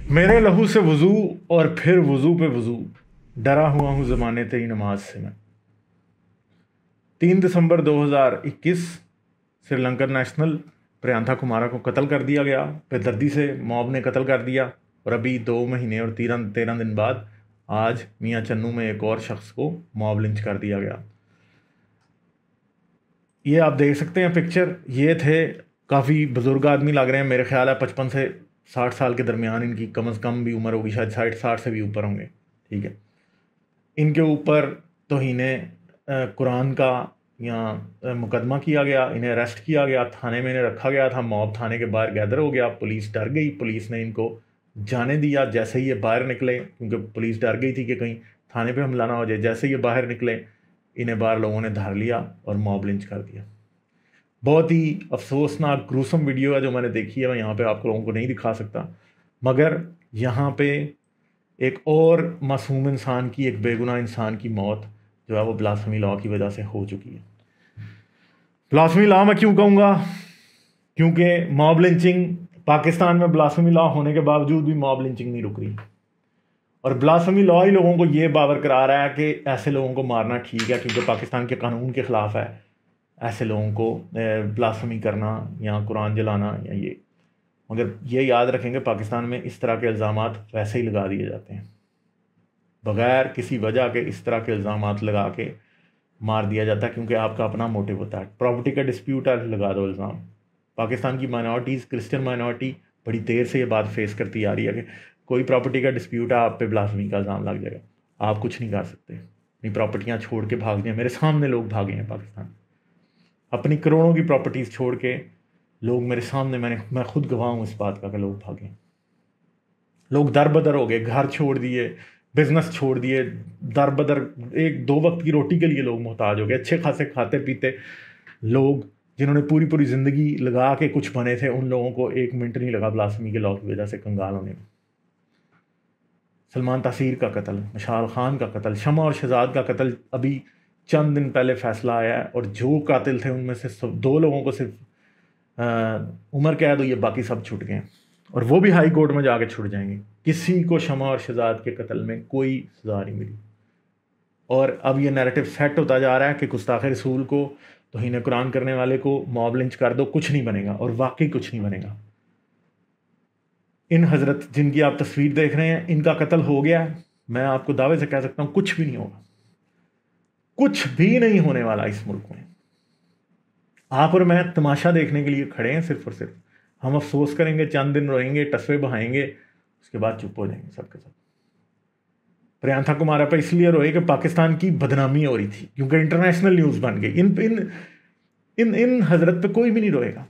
میرے لہو سے وضو اور پھر وضو پہ وضو، ڈرا ہوا ہوں زمانے تیری نماز سے میں۔ 3 دسمبر 2021 سری لنکن نیشنل پریانتھا کمارا کو قتل کر دیا گیا، بے دردی سے موب نے قتل کر دیا، اور ابھی 2 مہینے اور 13 دن بعد آج میاں چنو میں ایک اور شخص کو موب لنچ کر دیا گیا۔ یہ آپ دیکھ سکتے ہیں پکچر، یہ تھے کافی بزرگ آدمی لگ رہے ہیں، میرے خیال ہے 55 سے 60 سال کے درمیان ان کی کم از کم بھی عمر ہوگی، شاید 60 سے بھی اوپر ہوں گے، ٹھیک ہے۔ ان کے اوپر توہین قرآن کا یا مقدمہ کیا گیا، انہیں اریسٹ کیا گیا، تھانے میں انہیں رکھا گیا تھا، موب تھانے کے باہر گیدر ہو گیا، پولیس ڈر گئی، پولیس نے ان کو جانے دیا۔ جیسے ہی یہ باہر نکلے، کیونکہ پولیس ڈر گئی تھی کہ کہیں تھانے پہ حملہ نہ ہو جائے، جیسے ہی یہ باہر نکلے انہیں باہر لوگوں نے دھر لیا اور موب لنچ کر دیا۔ بہت ہی افسوسناک گروسم ویڈیو ہے جو میں نے دیکھی ہے، میں یہاں پہ آپ لوگوں کو نہیں دکھا سکتا، مگر یہاں پہ ایک اور معصوم انسان کی، ایک بے گناہ انسان کی موت جو ہے وہ بلاسفمی لا کی وجہ سے ہو چکی ہے۔ بلاسفمی لا میں کیوں کہوں گا؟ کیونکہ موب لنچنگ پاکستان میں بلاسفمی لا ہونے کے باوجود بھی موب لنچنگ نہیں رک رہی، اور بلاسفمی لا ہی لوگوں کو یہ باور کرا رہا ہے کہ ایسے لوگوں کو مارنا ٹھیک ہے، کیونکہ پاکستان کے قانون کے خلاف ہے ایسے لوگوں کو بلاسفمی کرنا یا قرآن جلانا یا یہ۔ مگر یہ یاد رکھیں کہ پاکستان میں اس طرح کے الزامات ویسے ہی لگا دیے جاتے ہیں، بغیر کسی وجہ کے اس طرح کے الزامات لگا کے مار دیا جاتا ہے، کیونکہ آپ کا اپنا موٹیو ہوتا ہے۔ پراپرٹی کا ڈسپیوٹ ہے، لگا دو الزام۔ پاکستان کی مائنورٹیز، کرسچن مائنورٹی بڑی دیر سے یہ بات فیس کرتی آ رہی ہے کہ کوئی پراپرٹی کا ڈسپیوٹ ہے، آپ پہ بلاسفمی کا الزام لگ جائے گا، آپ کچھ نہیں کر سکتے، اپنی پراپرٹیاں چھوڑ کے بھاگ جائیں۔ میرے سامنے لوگ بھاگے ہیں پاکستان، اپنی کروڑوں کی پراپرٹیز چھوڑ کے لوگ میرے سامنے، میں خود گواہ ہوں اس بات کا کہ لوگ بھاگے ہیں۔ لوگ در بدر ہو گئے، گھر چھوڑ دیے، بزنس چھوڑ دیے، در بدر 1-2 وقت کی روٹی کے لیے لوگ محتاج ہو گئے۔ اچھے خاصے کھاتے پیتے لوگ جنہوں نے پوری زندگی لگا کے کچھ بنے تھے، ان لوگوں کو 1 منٹ نہیں لگا بلاسفمی کے لا کی وجہ سے کنگال ہونے میں۔ سلمان تاثیر کا قتل، مشال خان کا قتل، شمع اور شہزاد کا قتل ابھی چند دن پہلے فیصلہ آیا ہے، اور جو قاتل تھے ان میں سے 2 لوگوں کو صرف عمر قید ہوئی ہے، باقی سب چھٹ گئے ہیں، اور وہ بھی ہائی کورٹ میں جا کے چھٹ جائیں گے۔ کسی کو شمع اور شہزاد کے قتل میں کوئی سزا نہیں ملی، اور اب یہ نیریٹو سیٹ ہوتا جا رہا ہے کہ گستاخ رسول کو، توہین قرآن کرنے والے کو موب لنچ کر دو، کچھ نہیں بنے گا، اور واقعی کچھ نہیں بنے گا۔ ان حضرت جن کی آپ تصویر دیکھ رہے ہیں، ان کا قتل ہو گیا ہے، میں آپ کو دعوے سے کہہ سکتا ہوں کچھ بھی نہیں ہوگا، کچھ بھی نہیں ہونے والا اس ملک میں۔ آپ اور میں تماشا دیکھنے کے لیے کھڑے ہیں صرف اور صرف، ہم افسوس کریں گے، چند دن روئیں گے، ٹسوے بہائیں گے، اس کے بعد چپ ہو جائیں گے سب کے سب۔ پریانتھا کمارا پہ اس لیے روئے کہ پاکستان کی بدنامی ہو رہی تھی، کیونکہ انٹرنیشنل نیوز بن گئی۔ ان حضرت پہ کوئی بھی نہیں روئے گا،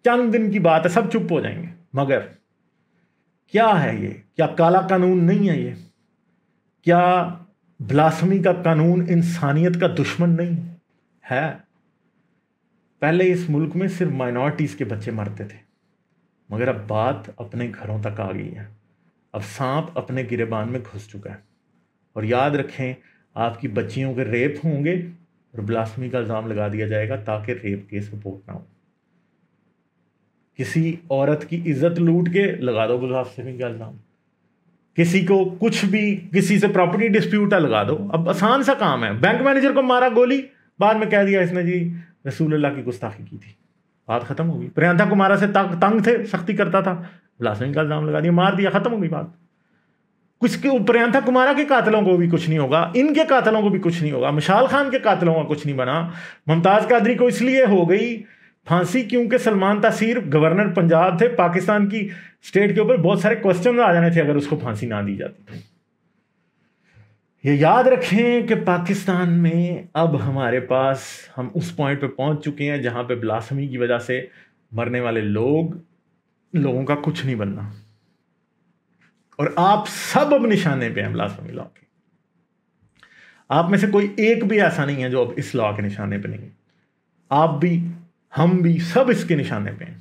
چند دن کی بات ہے، سب چپ ہو جائیں گے۔ مگر کیا ہے یہ؟ کیا کالا قانون نہیں ہے یہ؟ کیا بلاسفمی کا قانون انسانیت کا دشمن نہیں ہے؟ پہلے اس ملک میں صرف مائنورٹیز کے بچے مرتے تھے، مگر اب بات اپنے گھروں تک آ گئی ہے، اب سانپ اپنے گریبان میں گھس چکا ہے۔ اور یاد رکھیں، آپ کی بچیوں کے ریپ ہوں گے اور بلاسفمی کا الزام لگا دیا جائے گا تاکہ ریپ کیس رپورٹ نہ ہو۔ کسی عورت کی عزت لوٹ کے لگا دو بلاسفمی کا الزام، کسی کو کچھ بھی، کسی سے پراپرٹی ڈسپیوٹ ہے لگا دو، اب آسان سا کام ہے۔ بینک مینیجر کو مارا گولی، بعد میں کہہ دیا اس نے جی رسول اللہ کی گستاخی کی تھی، بات ختم ہو گئی۔ پریانتھا کمارا سے تنگ تھے، سختی کرتا تھا، بلاسفمی کا الزام لگا دیا، مار دیا، ختم ہو گئی بات۔ کچھ پریانتھا کمارا کے قاتلوں کو بھی کچھ نہیں ہوگا، ان کے قاتلوں کو بھی کچھ نہیں ہوگا، مشال خان کے قاتلوں کا کچھ نہیں بنا۔ ممتاز قادری کو اس لیے ہو گئی پھانسی کیونکہ سلمان تاثیر گورنر پنجاب تھے، پاکستان کی اسٹیٹ کے اوپر بہت سارے کوسچن آ جانے تھے اگر اس کو پھانسی نہ دی جاتی۔ یہ یاد رکھیں کہ پاکستان میں اب ہمارے پاس، ہم اس پوائنٹ پہ پہنچ چکے ہیں جہاں پہ بلاسفمی کی وجہ سے مرنے والے لوگوں کا کچھ نہیں بننا، اور آپ سب اب نشانے پہ ہیں بلاسفمی لا کے۔ آپ میں سے کوئی ایک بھی ایسا نہیں ہے جو اب اس لا کے نشانے پہ نہیں ہے، آپ بھی، ہم بھی، سب اس کے نشانے پہ ہیں،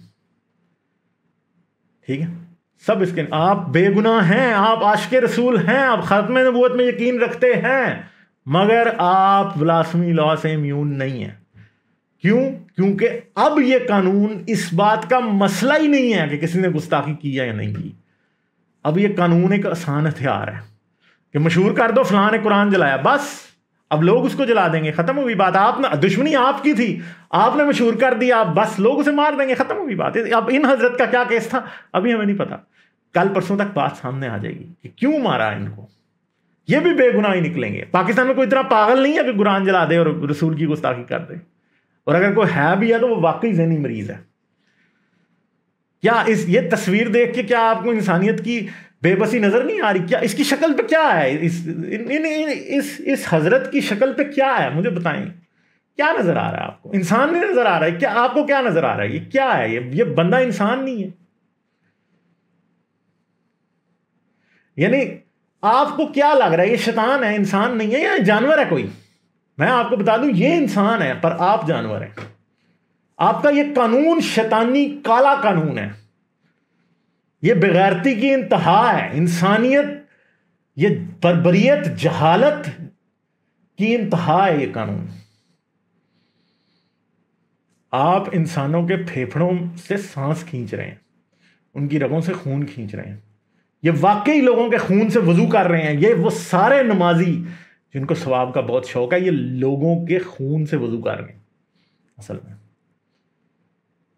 ٹھیک ہے؟ سب اس کے، آپ بے گناہ ہیں، آپ عاشق رسول ہیں، آپ ختم نبوت میں یقین رکھتے ہیں، مگر آپ بلاسفمی لا سے امیون نہیں ہیں۔ کیوں؟ کیونکہ اب یہ قانون اس بات کا مسئلہ ہی نہیں ہے کہ کسی نے گستاخی کی یا نہیں کی، اب یہ قانون ایک آسان ہتھیار ہے کہ مشہور کر دو فلاں نے قرآن جلایا، بس اب لوگ اس کو جلا دیں گے، ختم ہوئی بات. آپ نے دشمنی آپ کی تھی، آپ نے مشہور کر دیا، بس لوگ اسے مار دیں گے، ختم ہوئی بات. اب ان حضرت کا کیا کیس تھا ابھی ہمیں نہیں پتا، کل پرسوں تک بات سامنے آ جائے گی کہ کیوں مارا ان کو. یہ بھی بے گناہ ہی نکلیں گے. پاکستان میں کوئی اتنا پاگل نہیں ہے کہ قرآن جلا دے اور رسول کی گستاخی کر دے، اور اگر کوئی ہے بھی ہے تو وہ واقعی ذہنی مریض ہے. کیا یہ تصویر دیکھ کے کیا آپ کو انسانیت کی بے بسی نظر نہیں آ رہی؟ کیا اس کی شکل پہ کیا ہے؟ اس حضرت کی شکل پہ کیا ہے؟ مجھے بتائیں، کیا نظر آ رہا ہے آپ کو؟ انسان نہیں نظر آ رہا ہے کیا آپ کو؟ کیا نظر آ رہا ہے؟ یہ کیا ہے؟ یہ بندہ انسان نہیں ہے. یعنی آپ کو کیا لگ رہا ہے یہ شیطان ہے، انسان نہیں ہے، یا جانور ہے کوئی؟ میں آپ کو بتا دوں یہ انسان ہے پر آپ جانور ہیں. آپ کا یہ قانون شیطانی کالا قانون ہے، یہ بغیرتی کی انتہا ہے. انسانیت، یہ بربریت، جہالت کی انتہا ہے یہ قانون. آپ انسانوں کے پھیپھڑوں سے سانس کھینچ رہے ہیں، ان کی رگوں سے خون کھینچ رہے ہیں. یہ واقعی لوگوں کے خون سے وضو کر رہے ہیں. یہ وہ سارے نمازی جن کو ثواب کا بہت شوق ہے، یہ لوگوں کے خون سے وضو کر رہے ہیں. اصل میں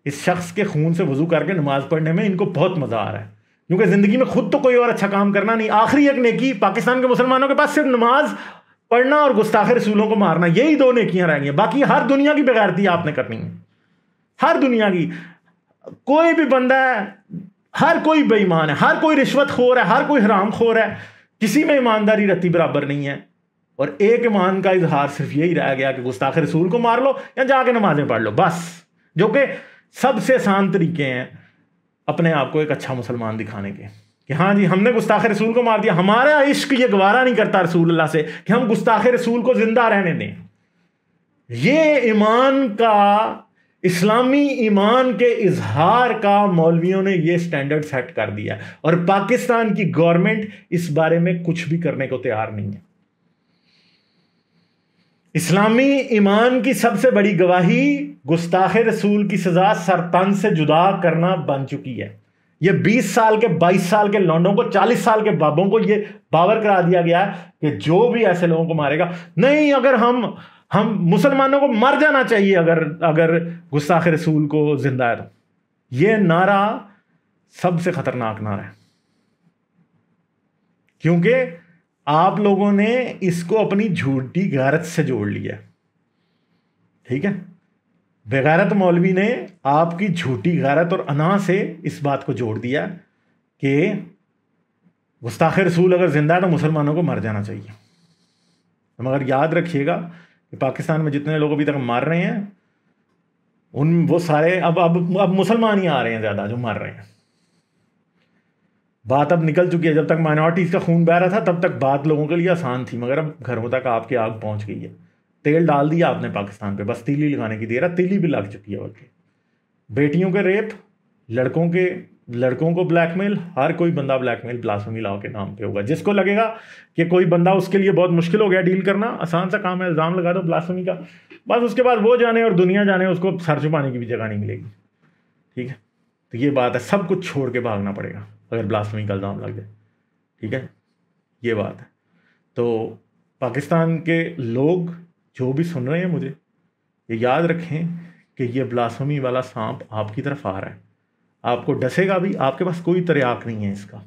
اس شخص کے خون سے وضو کر کے نماز پڑھنے میں ان کو بہت مزہ آ رہا ہے، کیونکہ زندگی میں خود تو کوئی اور اچھا کام کرنا نہیں. آخری ایک نیکی پاکستان کے مسلمانوں کے پاس صرف نماز پڑھنا اور گستاخ رسولوں کو مارنا، یہی دو نیکیاں رہ گئی ہیں. باقی ہر دنیا کی بغیرتی آپ نے کرنی ہے، ہر دنیا کی. کوئی بھی بندہ ہے، ہر کوئی بے ایمان ہے، ہر کوئی رشوت خور ہے، ہر کوئی حرام خور ہے، کسی میں ایمانداری رتی برابر نہیں ہے. اور ایک ایمان کا اظہار صرف یہی رہ گیا کہ گستاخ رسول کو مار لو یا جا کے نمازیں پڑھ لو، بس. جو کہ سب سے آسان طریقے ہیں اپنے آپ کو ایک اچھا مسلمان دکھانے کے، کہ ہاں جی ہم نے گستاخ رسول کو مار دیا. ہمارا عشق یہ گوارا نہیں کرتا رسول اللہ سے کہ ہم گستاخ رسول کو زندہ رہنے دیں. یہ ایمان کا، اسلامی ایمان کے اظہار کا مولویوں نے یہ سٹینڈرڈ سیٹ کر دیا، اور پاکستان کی گورنمنٹ اس بارے میں کچھ بھی کرنے کو تیار نہیں ہے. اسلامی ایمان کی سب سے بڑی گواہی گستاخ رسول کی سزا سرطان سے جدا کرنا بن چکی ہے. یہ 20 سال کے 22 سال کے لونڈوں کو، 40 سال کے بابوں کو یہ باور کرا دیا گیا ہے کہ جو بھی ایسے لوگوں کو مارے گا، نہیں، اگر ہم مسلمانوں کو مر جانا چاہیے اگر گستاخ رسول کو زندہ ہے تو. یہ نعرہ سب سے خطرناک نعرہ ہے، کیونکہ آپ لوگوں نے اس کو اپنی جھوٹی غیرت سے جوڑ لیا. ٹھیک ہے، بغیرت مولوی نے آپ کی جھوٹی غیرت اور انا سے اس بات کو جوڑ دیا کہ گستاخ رسول اگر زندہ ہے تو مسلمانوں کو مر جانا چاہیے. مگر یاد رکھیے گا کہ پاکستان میں جتنے لوگ ابھی تک مار رہے ہیں وہ سارے اب مسلمان ہی آ رہے ہیں زیادہ جو مر رہے ہیں. بات اب نکل چکی ہے. جب تک مائنورٹیز کا خون بہ رہا تھا تب تک بات لوگوں کے لیے آسان تھی، مگر اب گھروں تک آپ کی آگ پہنچ گئی ہے. تیل ڈال دیا آپ نے پاکستان پہ، بس تیلی لگانے کی دیر ہے. تیلی بھی لگ چکی ہے. بلکہ بیٹیوں کے ریپ، لڑکوں کو بلیک میل، ہر کوئی بندہ بلیک میل بلاسفیمی لا کے نام پہ ہوگا. جس کو لگے گا کہ کوئی بندہ اس کے لیے بہت مشکل ہو گیا ڈیل کرنا، آسان سا کام ہے، الزام لگا دو بلاسفیمی کا، بس اس کے بعد وہ جانے اور دنیا جانے، اس کو سر چھپانے کی بھی جگہ نہیں ملے گی. ٹھیک ہے، تو یہ بات ہے، سب کچھ چھوڑ کے بھاگنا پڑے گا اگر بلاسفیمی کا الزام لگ جائے. ٹھیک ہے، یہ بات ہے. تو پاکستان کے لوگ جو بھی سن رہے ہیں مجھے، یہ یاد رکھیں کہ یہ بلاسفیمی والا سانپ آپ کی طرف آ رہا ہے. آپ کو ڈسے گا بھی، آپ کے پاس کوئی تریاق نہیں ہے اس کا.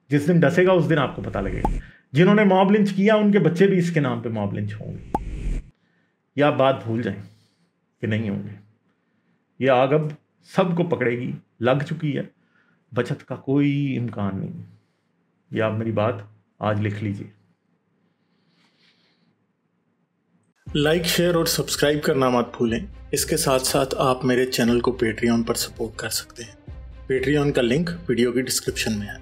جس دن ڈسے گا اس دن آپ کو پتہ لگے گا. جنہوں نے موب لنچ کیا ان کے بچے بھی اس کے نام پہ موب لنچ ہوں گے. یہ آپ بات بھول جائیں کہ نہیں ہوں گے. یہ آگ اب سب کو پکڑے گی، لگ چکی ہے، بچت کا کوئی امکان نہیں. یہ آپ میری بات آج لکھ لیجیے. لائک، شیئر اور سبسکرائب کرنا مت بھولیں. اس کے ساتھ ساتھ آپ میرے چینل کو پیٹریون پر سپورٹ کر سکتے ہیں. پیٹریون کا لنک ویڈیو کی ڈسکرپشن میں ہے.